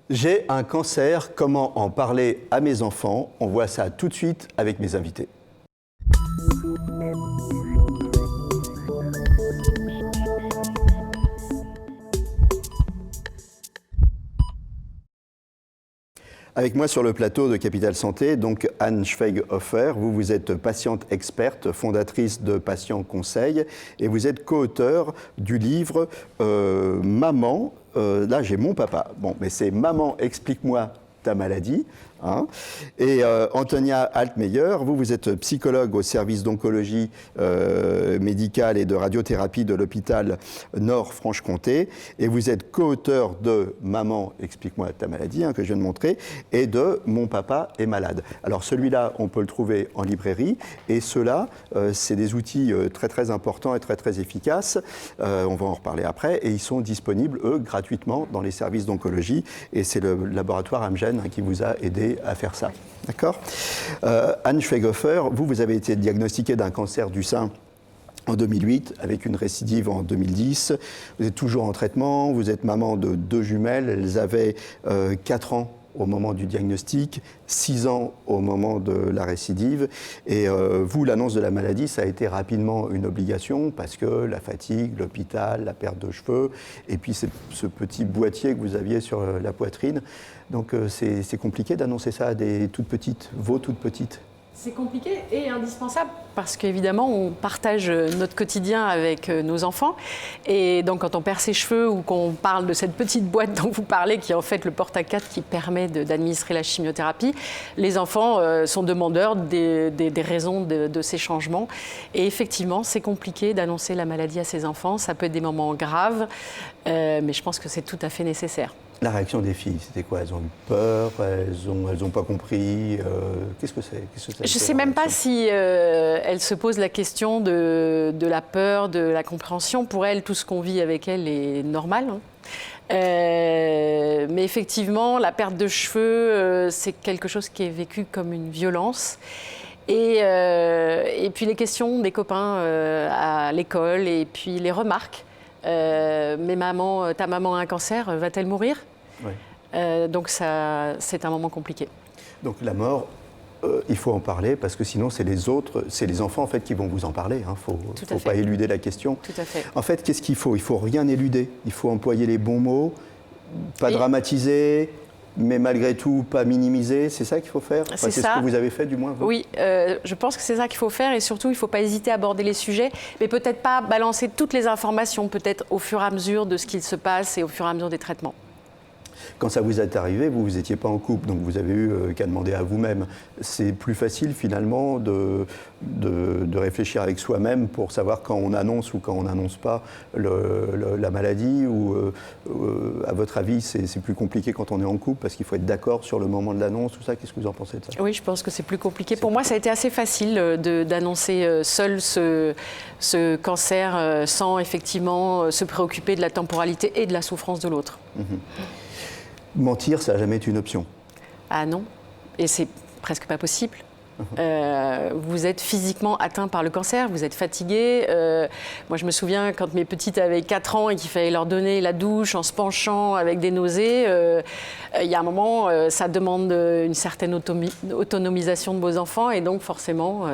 J'ai un cancer, comment en parler à mes enfants? On voit ça tout de suite avec mes invités. Avec moi sur le plateau de Capital Santé, donc Anne Schweighofer, vous êtes patiente experte, fondatrice de Patients Conseil, et vous êtes co-auteur du livre Maman, là j'ai mon papa, bon mais c'est Maman explique-moi ta maladie. Hein. Et Antonia Altmeyer, vous êtes psychologue au service d'oncologie médicale et de radiothérapie de l'hôpital Nord-Franche-Comté, et vous êtes co-auteur de Maman, explique-moi ta maladie, hein, que je viens de montrer, et de Mon papa est malade. Alors celui-là, on peut le trouver en librairie, et ceux-là, c'est des outils très très importants et très très efficaces, on va en reparler après, et ils sont disponibles, eux, gratuitement dans les services d'oncologie, et c'est le laboratoire Amgen qui vous a aidé à faire ça. D'accord ? Anne Schweighofer, vous avez été diagnostiquée d'un cancer du sein en 2008, avec une récidive en 2010. Vous êtes toujours en traitement, vous êtes maman de 2 jumelles, elles avaient 4 ans au moment du diagnostic, 6 ans au moment de la récidive. Et vous, l'annonce de la maladie, ça a été rapidement une obligation parce que la fatigue, l'hôpital, la perte de cheveux, et puis ce petit boîtier que vous aviez sur la poitrine. Donc c'est compliqué d'annoncer ça à des toutes petites, vos toutes petites. C'est compliqué et indispensable parce qu'évidemment, on partage notre quotidien avec nos enfants. Et donc, quand on perd ses cheveux ou qu'on parle de cette petite boîte dont vous parlez, qui est en fait le porte-à-4 qui permet d'administrer la chimiothérapie, les enfants sont demandeurs des raisons de ces changements. Et effectivement, c'est compliqué d'annoncer la maladie à ses enfants. Ça peut être des moments graves, mais je pense que c'est tout à fait nécessaire. La réaction des filles, c'était quoi? Elles ont eu peur, elles ont pas compris. Qu'est-ce que c'est? Je ne sais même pas si elles se posent la question de la peur, de la compréhension. Pour elles, tout ce qu'on vit avec elles est normal. Hein. Mais effectivement, la perte de cheveux, c'est quelque chose qui est vécu comme une violence. Et puis les questions des copains à l'école et puis les remarques. Mais maman, ta maman a un cancer, va-t-elle mourir? Oui. Donc c'est un moment compliqué. Donc la mort, il faut en parler parce que sinon c'est les enfants en fait qui vont vous en parler. Il ne faut pas éluder la question. Tout à fait. En fait, qu'est-ce qu'il faut? Il ne faut rien éluder. Il faut employer les bons mots, pas dramatiser. Mais malgré tout, pas minimiser, c'est ça qu'il faut faire? C'est ce que vous avez fait, du moins, vous? Oui, je pense que c'est ça qu'il faut faire et surtout, il ne faut pas hésiter à aborder les sujets, mais peut-être pas balancer toutes les informations, peut-être au fur et à mesure de ce qu'il se passe et au fur et à mesure des traitements. Quand ça vous est arrivé, vous n'étiez pas en couple, donc vous avez eu qu'à demander à vous-même. C'est plus facile finalement de réfléchir avec soi-même pour savoir quand on annonce ou quand on n'annonce pas la maladie, ou à votre avis c'est plus compliqué quand on est en couple parce qu'il faut être d'accord sur le moment de l'annonce, tout ça. Qu'est-ce que vous en pensez de ça? Oui, je pense que c'est plus compliqué. Pour moi, ça a été assez facile d'annoncer seul ce cancer sans effectivement se préoccuper de la temporalité et de la souffrance de l'autre. Mentir, ça n'a jamais été une option? Ah non, et c'est presque pas possible. Vous êtes physiquement atteint par le cancer, vous êtes fatigué. Moi, je me souviens quand mes petites avaient 4 ans et qu'il fallait leur donner la douche en se penchant avec des nausées. Il y a un moment, ça demande une certaine autonomisation de vos enfants et donc forcément,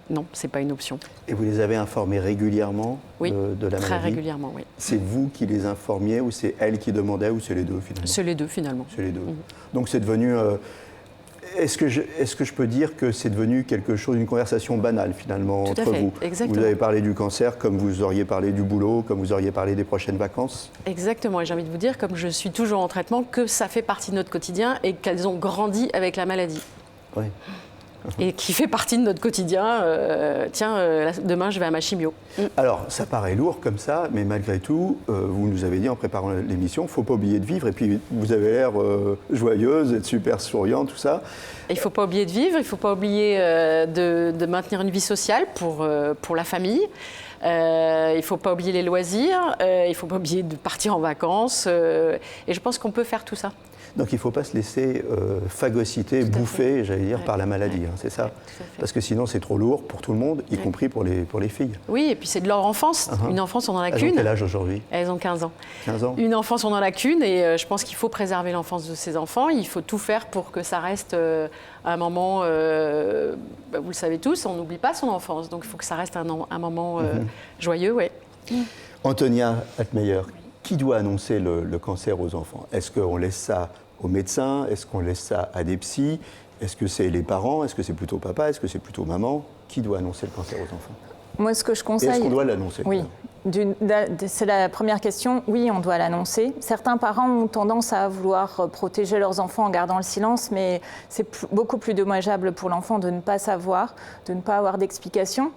non, ce n'est pas une option. Et vous les avez informés régulièrement de la maladie? Très régulièrement, oui. C'est vous qui les informiez ou c'est elles qui demandaient ou c'est les deux finalement? C'est les deux finalement. C'est les deux. Donc c'est devenu... Est-ce que je peux dire que c'est devenu quelque chose, une conversation banale finalement entre vous? Exactement. Vous avez parlé du cancer comme vous auriez parlé du boulot, comme vous auriez parlé des prochaines vacances? Exactement, et j'ai envie de vous dire, comme je suis toujours en traitement, que ça fait partie de notre quotidien et qu'elles ont grandi avec la maladie. Oui. Et qui fait partie de notre quotidien. Demain, je vais à ma chimio. Alors, ça paraît lourd comme ça, mais malgré tout, vous nous avez dit en préparant l'émission, il ne faut pas oublier de vivre. Et puis, vous avez l'air joyeuse, être super souriante, tout ça. Il ne faut pas oublier de vivre, il ne faut pas oublier de maintenir une vie sociale pour la famille. Il ne faut pas oublier les loisirs, il ne faut pas oublier de partir en vacances. Et je pense qu'on peut faire tout ça. Donc il ne faut pas se laisser phagocyter, bouffer, j'allais dire, par la maladie, c'est ça? Parce que sinon c'est trop lourd pour tout le monde, y compris pour les filles. Oui, et puis c'est de leur enfance. Une enfance, on n'en a qu'une. Elles ont quel âge aujourd'hui? Elles ont 15 ans. 15 ans. Une enfance, on n'en a qu'une, et je pense qu'il faut préserver l'enfance de ses enfants. Il faut tout faire pour que ça reste un moment, vous le savez tous, on n'oublie pas son enfance. Donc il faut que ça reste un moment joyeux, ouais. Antonia Altmeyer, qui doit annoncer le cancer aux enfants? Est-ce qu'on laisse ça aux médecins? Est-ce qu'on laisse ça à des psys? Est-ce que c'est les parents? Est-ce que c'est plutôt papa? Est-ce que c'est plutôt maman? Qui doit annoncer le cancer aux enfants? Moi, ce que je conseille... Et est-ce qu'on doit l'annoncer? Oui. C'est la première question. Oui, on doit l'annoncer. Certains parents ont tendance à vouloir protéger leurs enfants en gardant le silence, mais c'est beaucoup plus dommageable pour l'enfant de ne pas savoir, de ne pas avoir d'explication,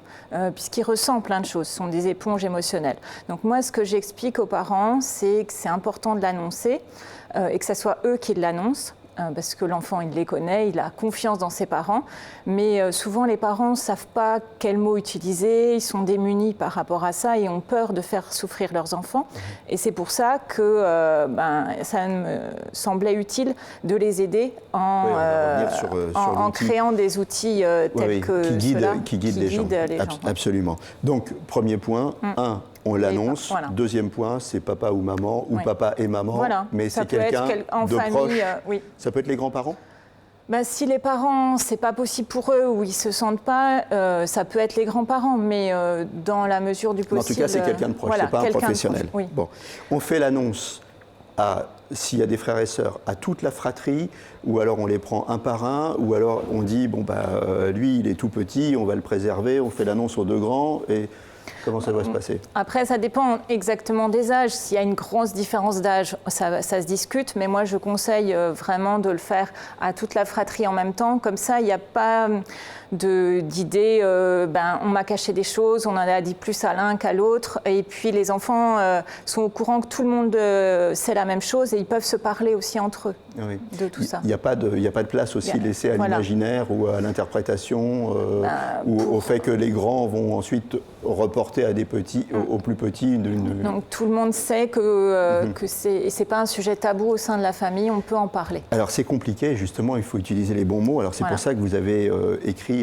puisqu'il ressent plein de choses. Ce sont des éponges émotionnelles. Donc moi, ce que j'explique aux parents, c'est que c'est important de l'annoncer et que ce soit eux qui l'annoncent. Parce que l'enfant, il les connaît, il a confiance dans ses parents. Mais souvent, les parents ne savent pas quels mots utiliser, ils sont démunis par rapport à ça et ont peur de faire souffrir leurs enfants. Et c'est pour ça que ça me semblait utile de les aider en créant des outils tels que qui guident les gens. Absolument. Donc, premier point, on l'annonce. Voilà. Deuxième point, c'est papa ou maman, ou papa et maman, voilà. Mais c'est quelqu'un de famille, proche. Oui. Ça peut être les grands-parents? Si les parents, c'est pas possible pour eux ou ils se sentent pas, ça peut être les grands-parents, mais dans la mesure du possible. En tout cas, c'est quelqu'un de proche, c'est pas un professionnel. Oui. Bon, on fait l'annonce s'il y a des frères et sœurs, à toute la fratrie, ou alors on les prend un par un, ou alors on dit lui il est tout petit, on va le préserver, on fait l'annonce aux deux grands et comment ça doit se passer? Après, ça dépend exactement des âges. S'il y a une grosse différence d'âge, ça se discute. Mais moi, je conseille vraiment de le faire à toute la fratrie en même temps. Comme ça, il n'y a pas d'idée, on m'a caché des choses, on en a dit plus à l'un qu'à l'autre. Et puis, les enfants sont au courant que tout le monde sait la même chose et ils peuvent se parler aussi entre eux de tout ça. Il n'y a pas de place aussi laissée à l'imaginaire ou à l'interprétation ou au fait que les grands vont ensuite reporter à des petits, aux plus petits. Donc tout le monde sait que c'est pas un sujet tabou au sein de la famille, on peut en parler. Alors c'est compliqué, justement, il faut utiliser les bons mots. Alors c'est pour ça que vous avez écrit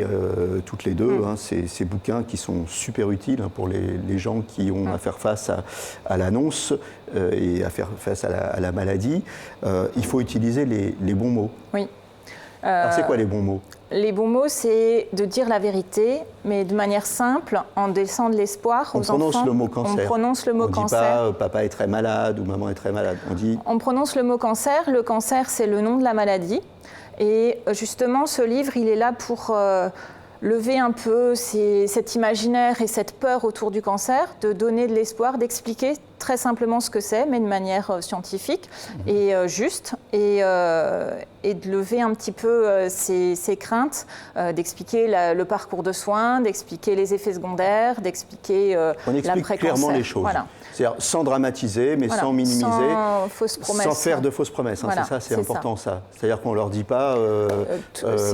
toutes les deux ces bouquins qui sont super utiles pour les gens qui ont à faire face à l'annonce et à faire face à la maladie. Il faut utiliser les bons mots. Oui. Alors c'est quoi les bons mots? Les bons mots, c'est de dire la vérité, mais de manière simple, en laissant de l'espoir aux enfants. On prononce le mot cancer. On prononce le mot cancer. On ne dit pas papa est très malade ou maman est très malade. On prononce le mot cancer. Le cancer, c'est le nom de la maladie. Et justement, ce livre, il est là pour lever un peu cet imaginaire et cette peur autour du cancer, de donner de l'espoir, d'expliquer très simplement ce que c'est, mais de manière scientifique et juste, et de lever un petit peu ces craintes, d'expliquer le parcours de soins, d'expliquer les effets secondaires, d'expliquer l'après-cancer. On explique clairement les choses. Voilà. C'est-à-dire sans dramatiser, mais sans minimiser, sans fausses promesses, sans faire de fausses promesses. Voilà, c'est ça, c'est important ça. C'est-à-dire qu'on ne leur dit pas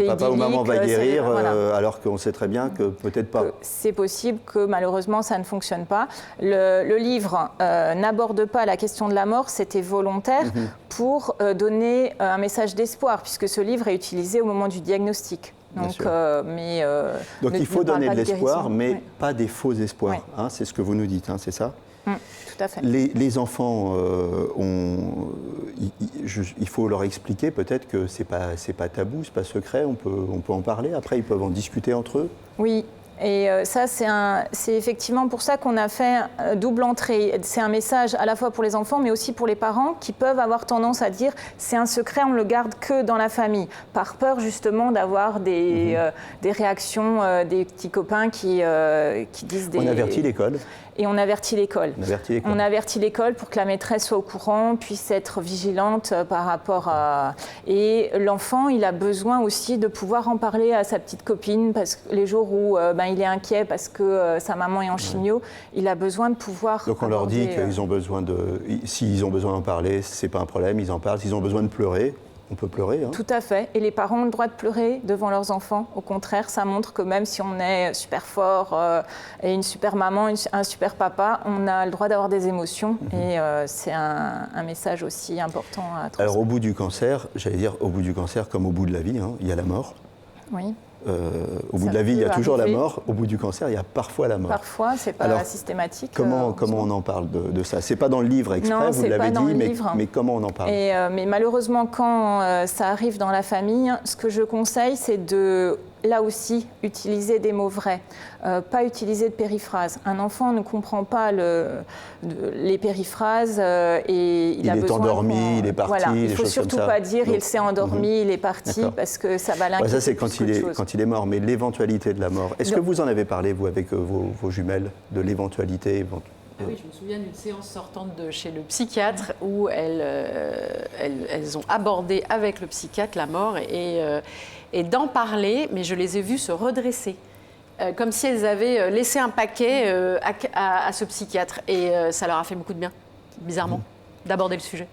papa ou maman va guérir, alors qu'on sait très bien que peut-être pas. C'est possible que malheureusement ça ne fonctionne pas. Le livre n'aborde pas la question de la mort, c'était volontaire pour donner un message d'espoir, puisque ce livre est utilisé au moment du diagnostic. Donc il faut donner de l'espoir, mais pas des faux espoirs. Oui. C'est ce que vous nous dites, c'est ça? Tout à fait. Les enfants, il faut leur expliquer peut-être que c'est pas tabou, c'est pas secret, on peut en parler. Après, ils peuvent en discuter entre eux. Oui. Et ça, c'est effectivement pour ça qu'on a fait double entrée. C'est un message à la fois pour les enfants, mais aussi pour les parents qui peuvent avoir tendance à dire c'est un secret, on ne le garde que dans la famille, par peur justement d'avoir des réactions des petits copains qui disent des... On avertit l'école. Et on avertit l'école. On avertit l'école pour que la maîtresse soit au courant, puisse être vigilante par rapport à... Et l'enfant, il a besoin aussi de pouvoir en parler à sa petite copine, parce que les jours où il est inquiet parce que sa maman est en chimio, il a besoin de pouvoir... Donc on leur dit qu'ils ont besoin de... S'ils ont besoin d'en parler, c'est pas un problème, ils en parlent. S'ils ont besoin de pleurer, On peut pleurer. Hein. Tout à fait. Et les parents ont le droit de pleurer devant leurs enfants. Au contraire, ça montre que même si on est super fort et une super maman, un super papa, on a le droit d'avoir des émotions. Et c'est un message aussi important à transmettre. Alors au bout du cancer, j'allais dire au bout du cancer comme au bout de la vie, hein, il y a la mort. Oui. Au bout Ça de la vie, il y a peut toujours arriver. la mort. Au bout du cancer, il y a parfois la mort. Parfois, c'est pas Alors, systématique. Comment on en parle de ça? C'est pas dans le livre exprès, Non, vous c'est l'avez pas dans dit, le mais, livre. mais comment on en parle? Mais malheureusement, quand ça arrive dans la famille, ce que je conseille, c'est de, là aussi, utiliser des mots vrais, pas utiliser de périphrases. Un enfant ne comprend pas les périphrases et il a est besoin endormi, il est parti, Voilà. Il des faut choses surtout comme ça. pas dire il s'est endormi, il est parti, D'accord. parce que ça va l'inquiéter. Ça, c'est plus qu'autre chose. quand il est mort, mais l'éventualité de la mort. Est-ce que vous en avez parlé, vous, avec vos jumelles, de l'éventualité? Ah oui, je me souviens d'une séance sortante de chez le psychiatre où elles ont abordé avec le psychiatre la mort et d'en parler, mais je les ai vues se redresser. Comme si elles avaient laissé un paquet à ce psychiatre. Et ça leur a fait beaucoup de bien, bizarrement, d'aborder le sujet.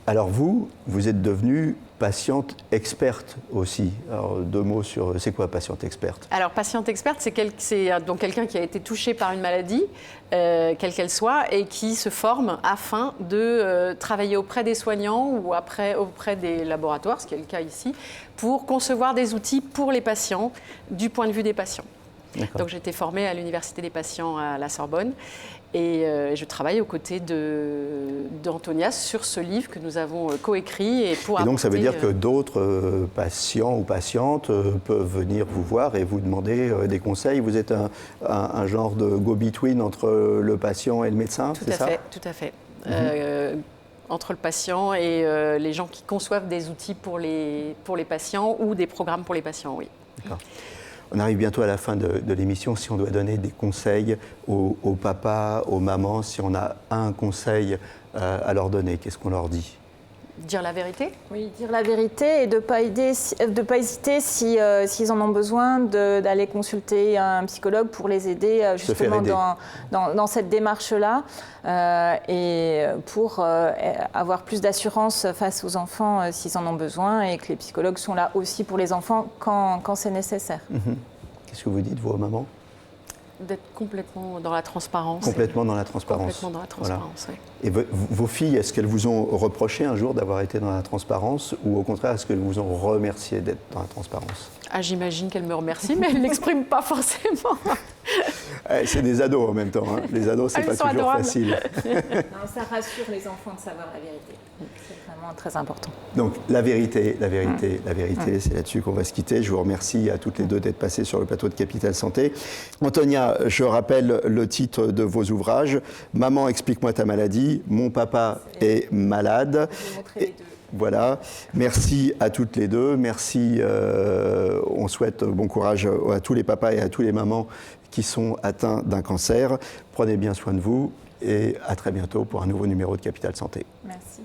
Alors vous êtes devenue patiente experte aussi. Alors 2 mots sur, c'est quoi patiente experte? Alors, patiente experte, c'est donc quelqu'un qui a été touché par une maladie, quelle qu'elle soit, et qui se forme afin de travailler auprès des soignants ou auprès des laboratoires, ce qui est le cas ici, pour concevoir des outils pour les patients, du point de vue des patients. Donc, j'ai été formée à l'Université des patients à la Sorbonne et je travaille aux côtés d'Antonias sur ce livre que nous avons coécrit. Et donc, ça veut dire que d'autres patients ou patientes peuvent venir vous voir et vous demander des conseils. Vous êtes un genre de go-between entre le patient et le médecin, c'est ça? Tout à fait. Entre le patient et les gens qui conçoivent des outils pour les patients ou des programmes pour les patients, oui. D'accord. On arrive bientôt à la fin de l'émission. Si on doit donner des conseils aux papas, aux mamans, si on a un conseil à leur donner, qu'est-ce qu'on leur dit? Dire la vérité? Oui, dire la vérité et de ne pas hésiter s'ils en ont besoin d'aller consulter un psychologue pour les aider justement dans cette démarche-là et pour avoir plus d'assurance face aux enfants s'ils en ont besoin et que les psychologues sont là aussi pour les enfants quand c'est nécessaire. Qu'est-ce que vous dites, vous, maman? D'être complètement dans la transparence. Complètement dans la transparence. Complètement dans la transparence, voilà. Oui. Et vos filles, est-ce qu'elles vous ont reproché un jour d'avoir été dans la transparence ou au contraire, est-ce qu'elles vous ont remercié d'être dans la transparence? Ah, j'imagine qu'elles me remercient, mais elles ne l'expriment pas forcément. C'est des ados en même temps. Hein. Les ados, c'est pas toujours adorables. facile. Non, ça rassure les enfants de savoir la vérité. C'est vraiment très important. Donc, la vérité, c'est là-dessus qu'on va se quitter. Je vous remercie à toutes les deux d'être passées sur le plateau de Capital Santé. Antonia, je rappelle le titre de vos ouvrages. Maman, explique-moi ta maladie. Mon papa est malade. Je vais montrer les deux. Voilà, merci à toutes les deux, merci, on souhaite bon courage à tous les papas et à tous les mamans qui sont atteints d'un cancer. Prenez bien soin de vous et à très bientôt pour un nouveau numéro de Capital Santé. Merci.